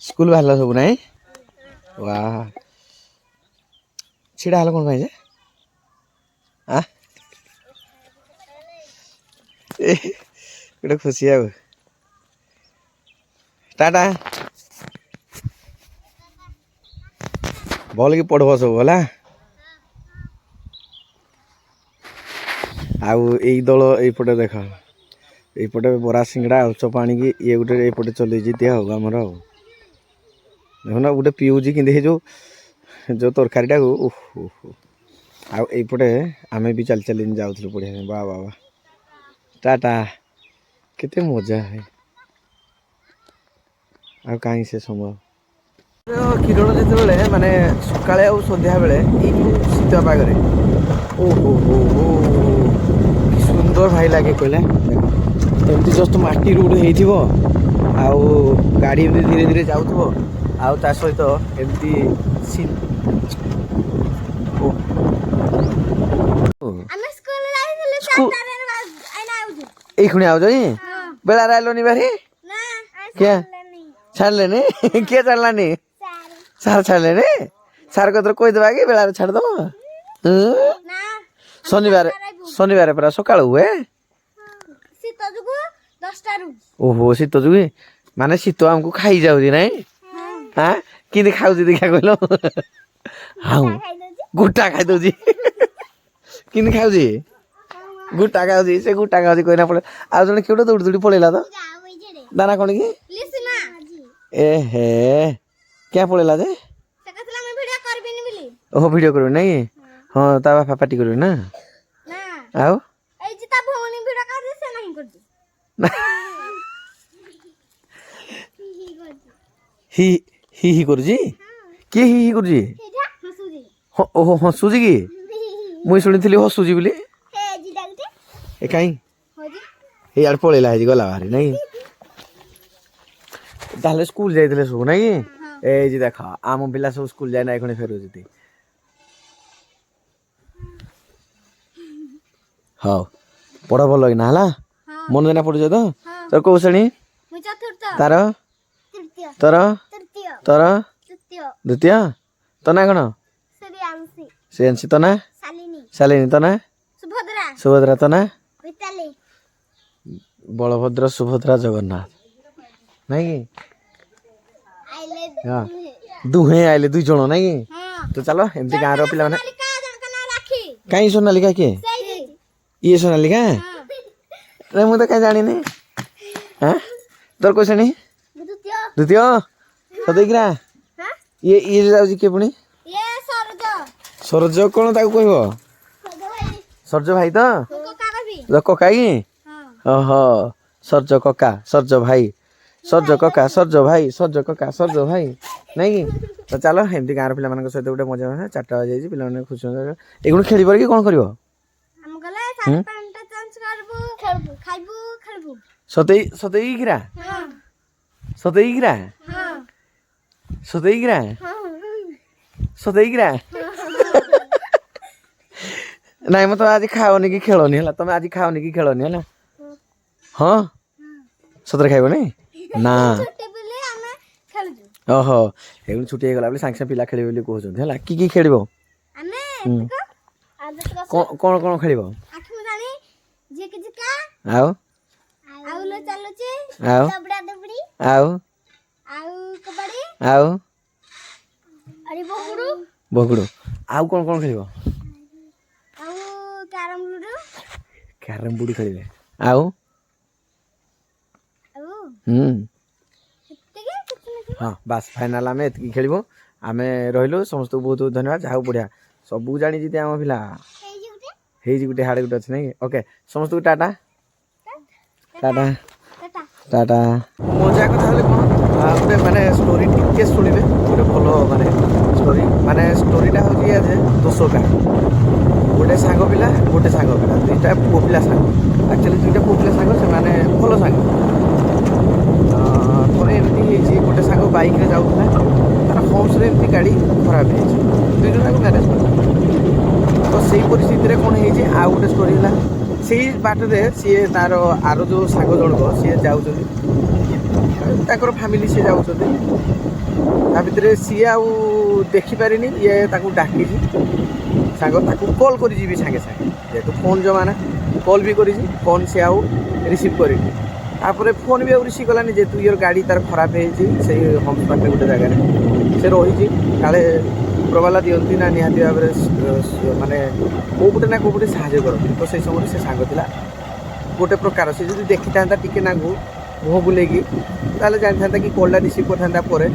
school बाहर सब ना वाह छिड़ा हल कौन पाई जे गोटे खुशी आउ टाटा भल कि पढ़ब सब है आउ यही दल यपटे देख यपटे बरा सिंगड़ा आलुचप आणिकी ये गोटे यपटे चल दिया हो आमर देखना गोटे पीऊँच कि जो तरकारीटा आउपटे आम भी चल चल जाऊँ पढ़िया वाह वाह वाह टाटा केते मजा है आ कहीं से समय किरण जिते माने सकाळे आ संध्या बेले शीत पागरे ओहो हो कि सुंदर भाई लगे कहला एमती जस्ट माटी रोड हो गाड़ी एमती धीरे धीरे जाऊ आ सहित एमती खुणी आउज बेला आइलनी बारी क्या छाड़ले किए छाड़लानी सार छाड़ले सार कतर कहीदेवा कि बेला छाड़देव शनिवार शनिवार पूरा सकाल हुए ओहो शीत जुगी माने शीत आमको खाई जाऊँ ना हाँ कि खाऊ देखा कहल हाँ गुटा खाई दौर कि खाऊ गुटा खाऊ से गुटा खाऊ कहना पड़े आ जन किए दौड़ी दौड़ी पलैला तो दाना कौन कि ए हे क्या पलैला जे ओहो वीडियो कर ना हाँ ता बापा पार्टी कर ना आओ हि हि करुची किए हि करुची ओहो हसुची कि मुई शुणी हसुची बोली ए कहीं यार पलैला गला बाहरी नहीं ताहले स्कूल जाइए सब ना कि ए देख आम पिला सब स्कूल जाए ना एखने फेरुती हाँ पढ़ भल कि ना मन देना पढ़ुच तो तोर कौ श्रेणी तार तोर तोर द्वितीय तो ना कौन श्रेयांशी तो ना शालिनी तो ना सुभद्रा तो ना बलभद्र सुभद्रा जगन्नाथ नहीं हाँ दुहे आइले दुई जन नहीं तो चलो एमती गाँव पिला कहीं सोनालिका किए ये सोनालिका रे मुझे कहीं जानी नहीं हाँ तोर कौ श्रेणी द्वितीय सदैग्रा ये जाऊँ किए पुणी सरज कौन ताको कह सरज भाई तो कका कि ओहो सरज कका सरज भाई सरज कका सरज भाई सरज कका सरज भाई नहीं तो चलो एमती गाँव पिला सहित गोटे मजा मजा 4टा बजे पे खुश एगुण खेल कि कौन कर सतईरा सतईरा सतईरा सतईरा नाई मत आज खाओनी कि खेलनी है तुम आज खाओनी कि खेलनी है हाँ सतरे खाइब नहीं ना ओहो एगुण छुट्टी होगा बोले सांगे पिला खेल कहते हैं कि खेल कौन कौन खेल आओ आओ आओ आओ बगुड़ आउ कौन कौन खेल कैरम बुड़ी खेल आउ हाँ बास फाइनाल आम एत खेल आम रही समस्त बहुत बहुत धन्यवाद जहाँ बढ़िया सबू जानी जी आम पिला गोटे हाड़े गोटे अच्छे नहीं ओके समस्त को टाटा टाटा टाटा मजा कथा कौन गोटे माने स्टोरी टिके शुणवे गोटे भल माने स्टोरी माने स्टोरीटा हूँ जे दोषका गोटे सांग पिला गोटे सांग पिला दुईटा पुओ पिला सांग एक्चुअली दुईटा पुओ पिला सांग से भल सांग थोड़े एमती गोटे सांग बाइक रे जाऊला तार हम्स रे एमती गाड़ी खराब हो दुई जन मैरेज कर तो सही परिस्थिति कौन है आउ गोटे स्टोरी है से बाटे सी तार आर जो सांग जनक सी जाऊँ ତାଙ୍କର ଫ୍ୟାମିଲି ସିଏ ଯାଉଛନ୍ତି ତା ଭିତରେ ସିଏ ଆଉ ଦେଖିପାରିନି ଇଏ ତାକୁ ଡାକିଛି ସାଙ୍ଗ ତାକୁ କଲ୍ କରିଛି ବି ସାଙ୍ଗେ ସାଙ୍ଗେ ଯେହେତୁ ଫୋନ୍ ଜମାନା କଲ୍ ବି କରିଛି ଫୋନ୍ ସିଏ ଆଉ ରିସିଭ୍ କରିନି ତାପରେ ଫୋନ୍ ବି ଆଉ ରିସିଭ୍ କଲାନି ଯେହେତୁ ଇୟର ଗାଡ଼ି ତାର ଖରାପ ହେଇଛି ସେଇ ହୋମ୍ ପାଖରେ ଗୋଟେ ଜାଗାରେ ସେ ରହିଛି କାଳେ ପ୍ରବାଲା ଦିଅନ୍ତି ନା ନିହାତି ଭାବରେ ମାନେ କେଉଁ ପଟେ ନା କେଉଁ ପଟେ ସାହାଯ୍ୟ କରନ୍ତି ତ ସେଇ ସମୟରେ ସେ ସାଙ୍ଗ ଥିଲା ଗୋଟେ ପ୍ରକାର ସେ ଯଦି ଦେଖିଥାନ୍ତା ଟିକେ ନାଙ୍କୁ ମୁହଁ ବୁଲେଇକି ତାହେଲେ ଜାଣିଥାନ୍ତା କି କଲ୍ଟା ରିସିଭ୍ କରିଥାନ୍ତା ପରେ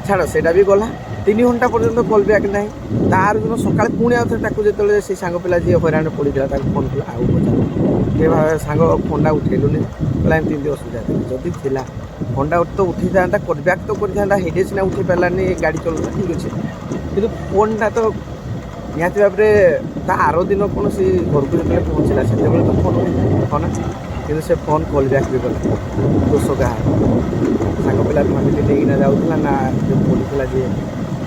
ଛାଡ଼ ସେଇଟା ବି ଗଲା 3 ଘଣ୍ଟା ପର୍ଯ୍ୟନ୍ତ କଲ୍ ବ୍ୟାକ୍ ନାହିଁ ତାର ଦିନ ସକାଳେ ପୁଣି ଆଉ ଥରେ ତାକୁ ଯେତେବେଳେ ସେ ସାଙ୍ଗ ପିଲା ଯିଏ ହଇରାଣରେ ପଡ଼ିଥିଲା ତାକୁ ଫୋନ୍ କଲା ଆଉ ପଚାର ସେ ସାଙ୍ଗ ଫୋନ୍ଟା ଉଠେଇଲୁନି କହିଲା ଏମିତି ଏମିତି ଅସୁବିଧା ଥିଲା ଯଦି ଥିଲା ଫୋନ୍ଟା ତ ଉଠେଇଥାନ୍ତା କଲ୍ ବ୍ୟାକ୍ ତ କରିଥାନ୍ତା ହେଇଠି ସିନା ଉଠେଇ ପାରିଲାନି ଗାଡ଼ି ଚଲାଉଥିଲା ଠିକ୍ ଅଛି କିନ୍ତୁ ଫୋନ୍ଟା ତ ନିହାତି ଭାବରେ ତା ଆର ଦିନ କୌଣସି ଘରକୁ ଯେତେବେଳେ ପହଞ୍ଚିଲା ସେତେବେଳେ ତ ଫୋନ୍ ଉଠେଇଥିଲା କିନ୍ତୁ ସେ ଫୋନ୍ କଲ୍ ବ୍ୟାକ୍ ବି କଲା ଦୋଷ କାହାର ସାଙ୍ଗ ପିଲା ଫ୍ୟାମିଲି ନେଇକିନା ଯାଉଥିଲା ନା ଯେଉଁ ପଡ଼ିଥିଲା ଯିଏ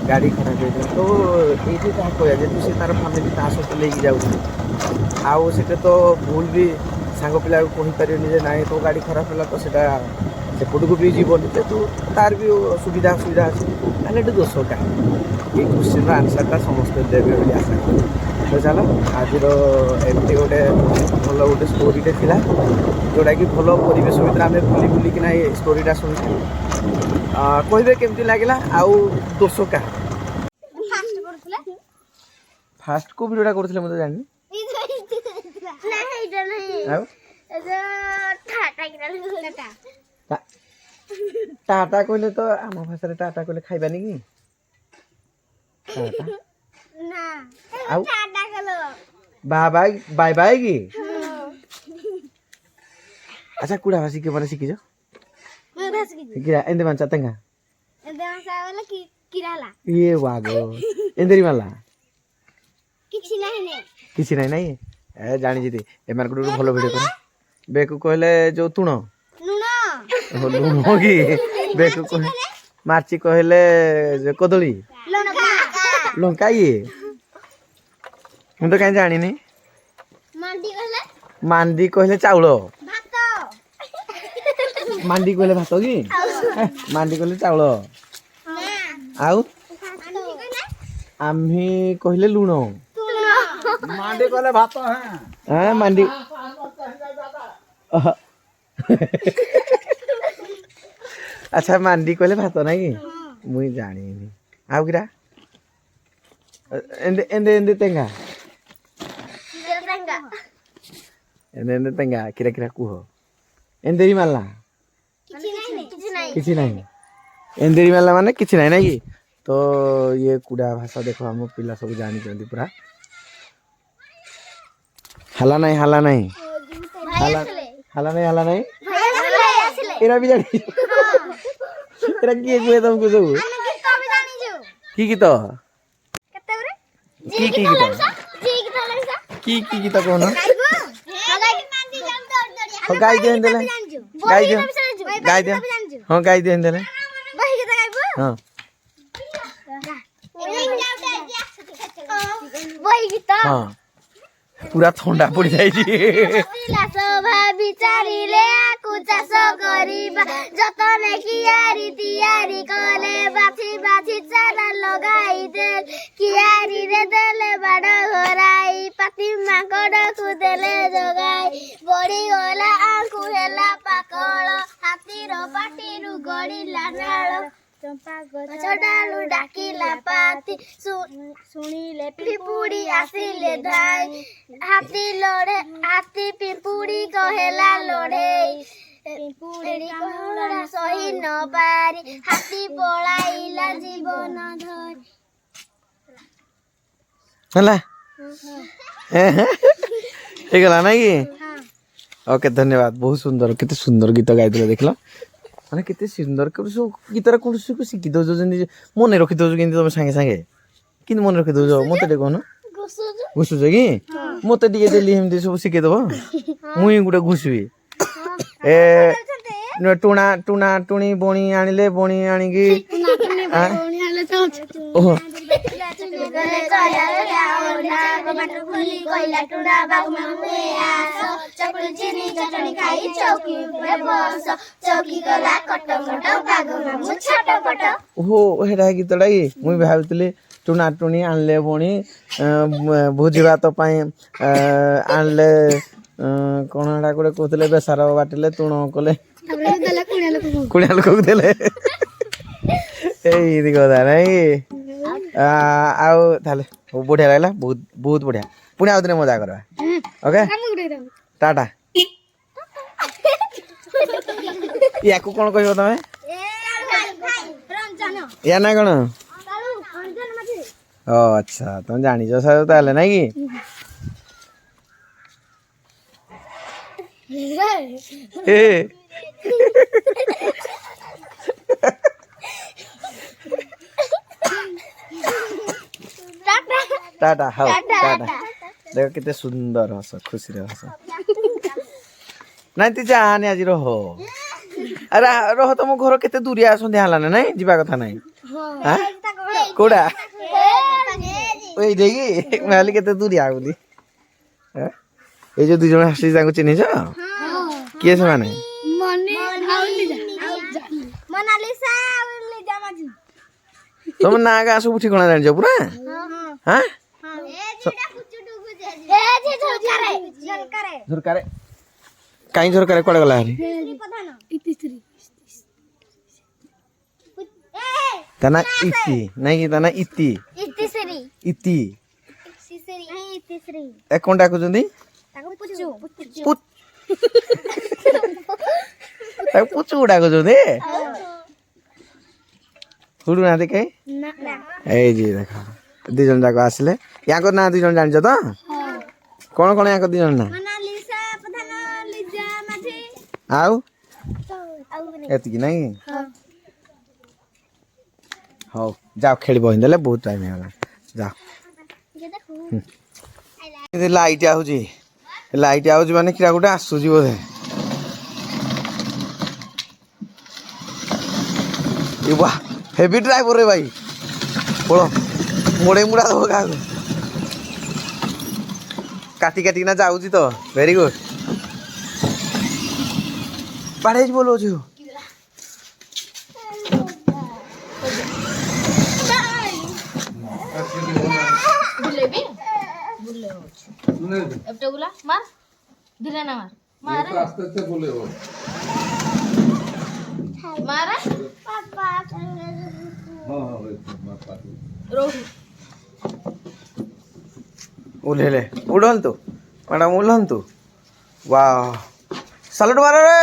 ଗାଡ଼ି ଖରାପ ହେଇଥିଲା ତ ଏଇଠି ତାହା କହିବା ଯେହେତୁ ସେ ତା'ର ଫ୍ୟାମିଲି ତା ସହିତ ନେଇକି ଯାଉଥିଲା ଆଉ ସେଟା ତ ଭୁଲ ବି ସାଙ୍ଗ ପିଲାକୁ କହିପାରିବନି ଯେ ନାଇଁ ତୋ ଗାଡ଼ି ଖରାପ ହେଲା ତ ସେଇଟା ସେପଟକୁ ବି ଯିବନି ଯେହେତୁ ତାର ବି ଅସୁବିଧା ଅଛି ତାହେଲେ ଏଠି ଦୋଷ କାହାର ଏଇ କ୍ୱେଶ୍ଚିନ୍ର ଆନ୍ସର୍ଟା ସମସ୍ତେ ଦେବେ ବୋଲି ଆଶା କରୁ ତ ଚାଲ ଆଜିର ଏମିତି ଗୋଟେ ଭଲ ଗୋଟେ ଷ୍ଟୋରିଟେ ଥିଲା ଯେଉଁଟାକି ଭଲ ପରିବେଶ ଭିତରେ ଆମେ ବୁଲିକିନା ଏ ଷ୍ଟୋରିଟା ଶୁଣିଛୁ କହିବେ କେମିତି ଲାଗିଲା ଆଉ ଦୋଷ କାହାର ଫାଷ୍ଟ କେଉଁ ଭିଡ଼ିଓଟା କରୁଥିଲେ ମୁଁ ତ ଜାଣିନି ଟାଟା କହିଲେ ତ ଆମ ଭାଷାରେ ଟାଟା କହିଲେ ଖାଇବାନି କି ଆଉ ବାଇ ବାଇ କି ଆଚ୍ଛା କୁଡ଼ା ଭାଷି କିଏ ମାନେ ଶିଖିଛ ଏମିତି ମାଞ୍ଚା ତେଙ୍ଗା ଇଏ ବାଗ ଏନ୍ଦେରି ମାଲା କିଛି ନାହିଁ ନାଇଁ ଏ ଜାଣିଛି ଏମାନଙ୍କୁ ଗୋଟେ ଭଲ ଭିଡ଼ିଓ କର ବେକୁ କହିଲେ ଯୋଉ ତୁଣ ଲୁଣ କି ବେକୁ ମାଛି କହିଲେ କଦଳୀ ଲଙ୍କା ଇଏ ମୁଁ ତ କାହିଁ ଜାଣିନି ମାଣ୍ଡି କହିଲେ ଚାଉଳ ମାଣ୍ଡି କହିଲେ ଭାତ କି ମାଣ୍ଡି କହିଲେ ଚାଉଳ ଆଉ ଆମ୍ଭି କହିଲେ ଲୁଣ ମାଣ୍ଡି କହିଲେ ଭାତ ହଁ ମାଣ୍ଡି ଆଚ୍ଛା ମାଣ୍ଡି କହିଲେ ଭାତ ନାଇଁ କି ମୁଇଁ ଜାଣିନି ଆଉ କିରା ଏନ୍ଦେ ତେଙ୍ଗା ଏନ୍ଦେ ତେଙ୍ଗା କିରା କିରା କୁହ ଏନ୍ଦେରି ମାଲା କିଛି ନାହିଁ ଏନ୍ଦେରି ମାଲା ମାନେ କିଛି ନାହିଁ ନାଇଁ କି ତ ଇଏ କୁଡ଼ା ଭାଷା ଦେଖ ଆମ ପିଲା ସବୁ ଜାଣିଛନ୍ତି ପୁରା ହେଲା ନାହିଁ ହାଲା ନାହିଁ ଏରା ବି ଜାଣି ଏରା କିଏ କୁହେ ତମକୁ ସବୁ କି ଗୀତ କି ଗୀତ କହୁନ ଗାଇ ଦିଅ ଦେଲେ ହଁ ଗାଇ ଦିଅ ଦେଲେ ହଁ ହଁ ପୁରା ଥଣ୍ଡା ପଡ଼ି ଯାଇଛି ବିଚାରିଲେ ଆକୁ ଚାଷ କରିବା ଯତନେ କିଆରି ତିଆରି କଲେ ବାଛି ବାଛି ଚାରା ଲଗାଇ ଦେଲେ କିଆରିରେ ଦେଲେ ବାଡ଼ ଘରାଇ ପାତି ମାଙ୍କଡ଼କୁ ଦେଲେ ଜଗାଇ ବଢ଼ିଗଲା ଆଙ୍କୁ ହେଲା ପାକଳ ହାତୀର ପାଟିରୁ ଗଡ଼ିଲା ନାଳ ଚମ୍ପା ଗଛ ଡାଳୁ ଡାକିଲା ପାତି ଶୁଣିଲେ ପିମ୍ପୁଡ଼ି ଆସିଲେ ଧାଇ ହାତୀ ପିମ୍ପୁଡ଼ି କହେଲା ଲଢ଼େଇ ପିମ୍ପୁଡ଼ି କହିଲା ସହି ନ ପାରି ହାତୀ ପଳାଇଲା ଜୀବନ ଧରି ହେଲା ହେଇଗଲା ନାଇଁ କି ଓକେ ଧନ୍ୟବାଦ ବହୁତ ସୁନ୍ଦର କେତେ ସୁନ୍ଦର ଗୀତ ଗାଇଥିଲେ ଦେଖିଲ ମାନେ କେତେ ସୁନ୍ଦର ସବୁ ଗୀତଟା କୌଣସି ଶିଖି ଦେଉଛ ଯେମିତି ମନେ ରଖିଦେଉଛ କେମିତି ତମେ ସାଙ୍ଗେ ସାଙ୍ଗେ କିନ୍ତୁ ମନେ ରଖିଦେଉଛ ମତେ ଟିକେ କହୁନ ଘୁଷୁଛ କି ମତେ ଟିକେ ଡେଲି ଏମିତି ସବୁ ଶିଖେଇଦବ ମୁଇଁ ଗୋଟେ ଘୁଷିବି ଏ ଟୁଣା ଟୁଣା ଟୁଣି ବଣି ଆଣିଲେ ବଣି ଆଣିକି गले कया गाओना टमाटर फुली कोइला टुडा बाबू मामू आस चकुली चिनी चटनी खाई चौकी ऊपर बस चौकी गला कटमट बाबू मामू छटपट ओहो हेडा गीतटा कि मुई भाबुतली टुना टुनी आनले पुणी भोजी भात ପାଇଁ आनले कौन हेडा कोडे कहतले बेसार बाटिले तुण कले कुणिया लोक देले ଏଇ କଥା ନାଇଁ ଆଉ ତାହେଲେ ବଢିଆ ଲାଗିଲା ବହୁତ ବହୁତ ବଢିଆ ପୁଣି ଆଉ ଦିନେ ମଜା କରିବା ଓକେ ଟାଟା ୟାକୁ କଣ କହିବ ତମେ ୟା ନା କଣ ଓ ଆଚ୍ଛା ତମେ ଜାଣିଛ ସବୁ ତାହେଲେ ନାଇଁ କି टाटा हाउ टाटा देखो कितने सुंदर हस खुशी रे हस नहीं ती जाने आज रहो अरे रहो तुम घर केते दूरिया आसंदी हलाने नहीं जीवा कथा नहीं हां कोडा ओई देगी माली केते दूरिया बोली हां ए जो दुई जण हसी जाको चिन्हि छ के छ माने मोनालिसा और लिजा माजू तुम नागा सब ठिकाना जान जो पूरा हां झुरकारे काई झुरकारे कोडे गला हरी तना इति नहीं कि तना इति इति ए कोंडा को जंदी ताको पुचु उडा को जंदी हुडु ना देखे ए जी देखा दी जन जाको आसले याको ना दी जन जान छ त कोन कोन याको दी जन ना मोनालिसा प्रधान लिजा माथि आउ एति कि नहीं हो जाओ खेली बहिन देले बहुत टाइम होला जाओ ये लाइट आउजी माने किरा गुटा आसुजी बोधे ये वाह हेवी ड्राइवर रे भाई बोलो मोड़े मुड़ा दो का काटी काटी ना जाऊजी तो वेरी गुड पढ़े बोलो जो बुलेबी अब तो गुला मार धीरे ना मार मार आस्ते आस्ते बोले हो मारा पापा हां हां मार पास रोहू उलेले उडंतु मैडम उलंतु वाह सलूट मारो रे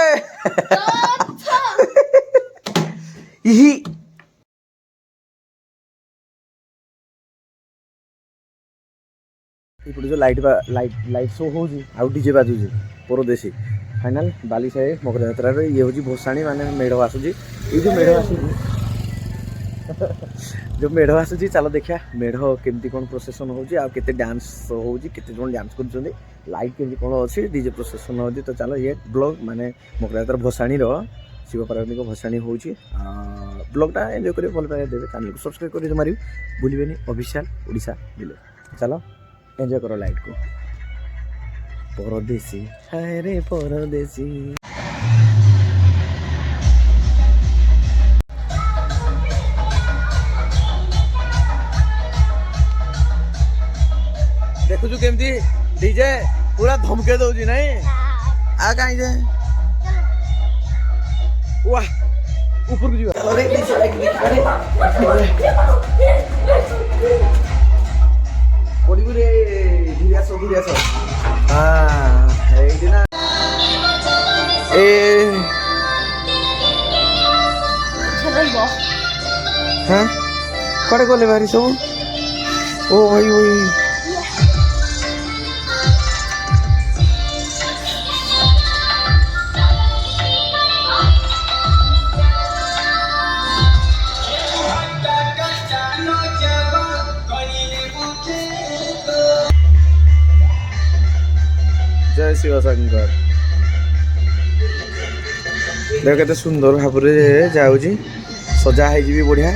इही ఇప్పుడు जो लाइट लाइट शो होजी आउ डीजे बाजुजी परदेसी फाइनल बाली साहे मकर यात्रा रे ये होजी भोसाणी माने मेढ आसुजी ये जो मेढ आसुजी जो मेढ आसुजी चलो देखिया मेढ केमती कोन प्रोसेसन होजी आ केते डांस होजी केते जोन डांस करछोंदी लाइट केमती कोन अछि डीजे प्रोसेसन होजी तो चलो ये ब्लॉग माने मकर यात्रा भोसाणी रो शिव पार्वती को भोसाणी होजी ब्लॉग टा एन्जॉय करियो भल पाए देबे चैनल को सब्सक्राइब करि मारियो भूलिबेनी ऑफिशियल ओडिशा बिलो चलो एंजॉय करो लाइट को परदेसी हाय रे परदेसी देखु केमती डीजे पूरा धमके दउजी नहीं आ काई जे वाह ऊपर को जीवा चलो रे पड़िबु रे धीरे आसो हाँ एइदी ना ए हाँ कड़े गले बारी सब ओ भाई ओई जय शिव शंकर देख केते सुंदर भाव रे जाउजी सजा है जी बढ़िया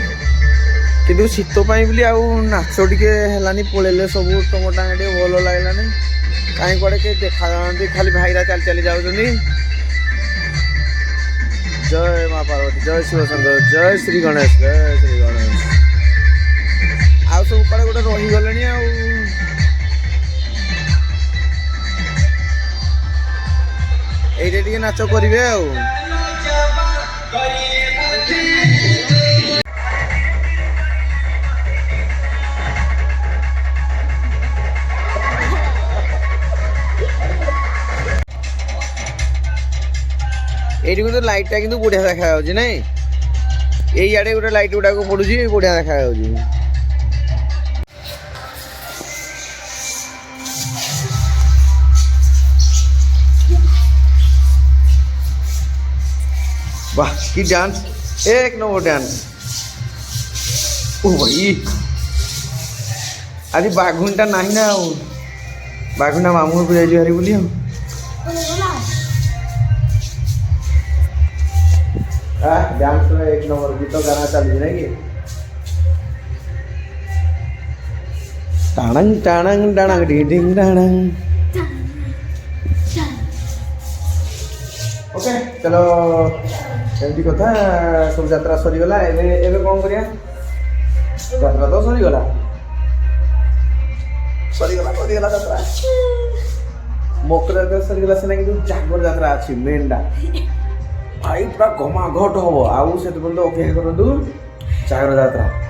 କିନ୍ତୁ ଶୀତ ପାଇଁ ବୋଲି ଆଉ ନାଚ ଟିକେ ହେଲାନି ପଳେଇଲେ ସବୁ ତମ ଟାଙ୍ଗେ ଟିକେ ଭଲ ଲାଗିଲାନି କାହିଁ କୁଆଡ଼େ କେହି ଦେଖାଯାଉନାହାନ୍ତି ଖାଲି ଭାଇରା ଚାଲି ଚାଲି ଯାଉଛନ୍ତି ଜୟ ମା ପାର୍ବତୀ ଜୟ ଶିବଶଙ୍କର ଜୟ ଶ୍ରୀ ଗଣେଶ ଆଉ ସବୁ କୁଆଡ଼େ ଗୋଟେ ରହିଗଲେଣି ଆଉ ଏଇଟା ଟିକେ ନାଚ କରିବେ ଆଉ এইଠି କିନ୍ତୁ ଲାଇଟ୍ଟା କିନ୍ତୁ ବଢ଼ିଆ ଦେଖାଯାଉଛି ନାଇଁ ଏଇଆଡ଼େ ଗୋଟେ ଲାଇଟ୍ ଗୁଡ଼ାକ ପଡ଼ୁଛି ବଢ଼ିଆ ଦେଖାଯାଉଛି वाह की डांस एक नंबर डांस ओ भाई आज बाघुंटा नहीं ना बाघुंटा मामू को जाइए हरी बोली डांस तो एक नंबर गीत गाना चलू ना कि टाणंग टाणंग टाणंग डिंग टाणंग ओके चलो एमती कथा सब यात्रा सरीगला एबे कौन करिया यात्रा तो सरीगला यात्रा मकर यात्रा सरीगला सिना कि जागर यात्रा अच्छी मेनटा भाई पूरा घमा घट हम आउ से अपेक्षा करूँ जागर यात्रा